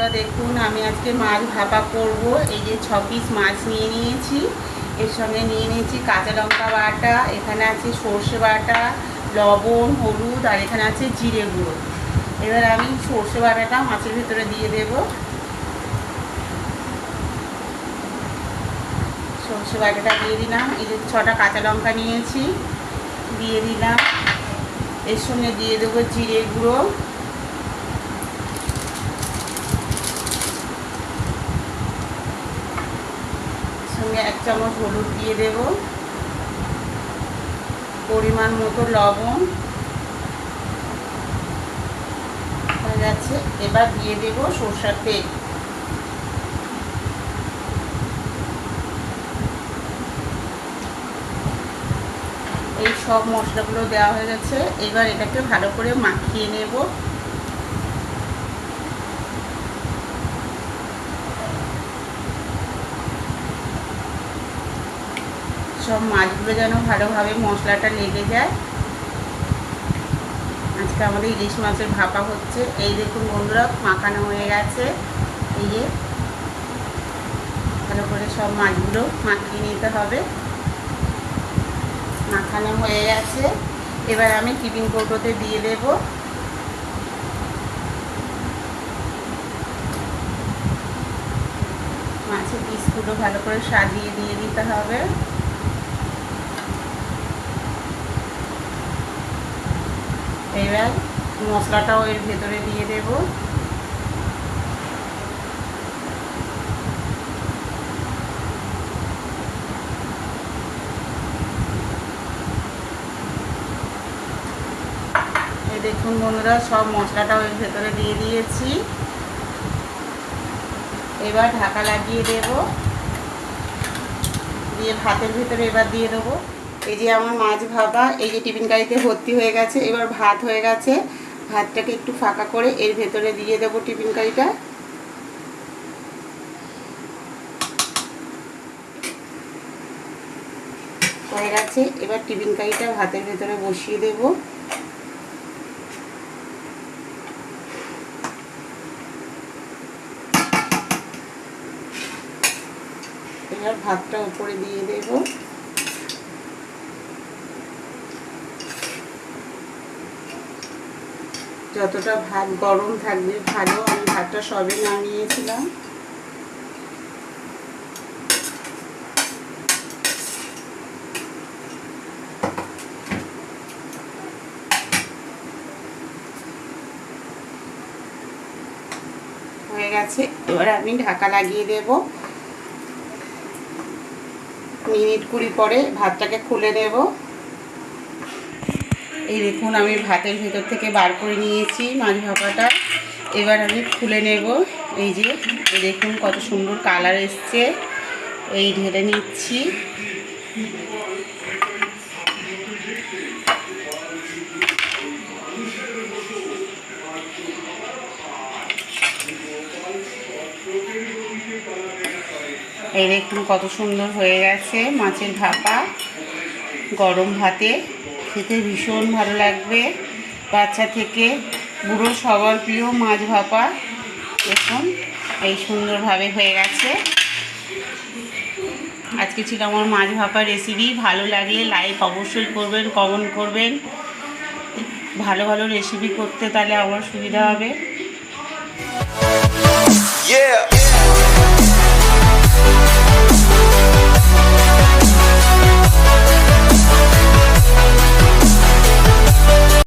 বন্ধুরা দেখুন, আমি আজকে মাছ ভাপা করব। এই যে 6 পিস মাছ নিয়ে নিয়েছি, এর সঙ্গে নিয়ে নিয়েছি কাঁচা লঙ্কা বাটা, এখানে আছে সর্ষে বাটা, লবণ, হলুদ, আর এখানে আছে জিরে গুঁড়ো। এবার আমি সর্ষে বাটাটা মাছের ভিতরে দিয়ে দেব। সর্ষে বাটাটা দিয়ে দিলাম। এই যে 6টা কাঁচা লঙ্কা নিয়েছি, দিয়ে দিলাম। এর সঙ্গে দিয়ে দেবো জিরে গুঁড়ো, সঙ্গে 1 চামচ হলুদ দিয়ে দেব, পরিমাণ মতো লবণ হয়ে গেছে। এবার দিয়ে দেব সরষের তেল। এই সব মশলাগুলো দেওয়া হয়ে গেছে। এবার এটাকে ভালো করে মাখিয়ে নেব। সব মাছগুলো যেন ভালোভাবে মশলাটা লেগে যায়। আজকে আমাদের ইলিশ মাছের ভাপা হচ্ছে। এই দেখুন বন্ধুরা, মাখানো হয়ে গেছে। এই যে ভালো করে সব মাছগুলো মাখিয়ে নিতে হবে। মাখানো হয়ে গেছে। এবার আমি টিফিন কৌটোতে দিয়ে দেব। মাছের পিসগুলো ভালো করে সাজিয়ে দিয়ে দিতে হবে। এবার মশলাটাও এর ভেতরে দিয়ে দেব। এই দেখুন বন্ধুরা, সব মশলাটাও এর ভেতরে দিয়ে দিয়েছি। এবার ঢাকা লাগিয়ে দেব, দিয়ে ভাতের ভিতরে এবার দিয়ে দেবো। এই যে আমার মাছ ভাপা এই যে টিফিন কারিতে ভর্তি হয়ে গেছে। এবার ভাত হয়ে গেছে, ভাতটাকে একটু ফাঁকা করে এর ভেতরে দিয়ে দেবো টিফিন কারিটা। হয়ে গেছে। এবার টিফিন কারিটা ভাতের ভেতরে বসিয়ে দেব। এবার ভাতটা উপরে দিয়ে দেব। যতটা ভাত গরম থাকবে ভালো। আমি ভাতটা সবে নামিয়েছিলাম। হয়ে গেছে। এবার আমি ঢাকা লাগিয়ে দেব। মিনিট 20 পরে ভাতটাকে খুলে দেব। এই দেখুন, আমি ভাতের ভেতর থেকে বার করে নিয়েছি মাছ ভাপাটা। এবার আমি খুলে নেব। এই যে দেখুন কত সুন্দর কালার এসছে। এই ঢেলে নিচ্ছি। এই দেখুন কত সুন্দর হয়ে গেছে মাছের ভাপা। গরম ভাতে খেতে ভীষণ ভালো লাগবে। বাচ্চা থেকে বুড়ো সবার প্রিয় মাছ ভাপা। দেখুন এই সুন্দরভাবে হয়ে গেছে। আজকে ছিল আমার মাছ ভাপা রেসিপি। ভালো লাগলে লাইক অবশ্যই করবেন, কমেন্ট করবেন। ভালো ভালো রেসিপি করতে তাহলে আমার সুবিধা হবে।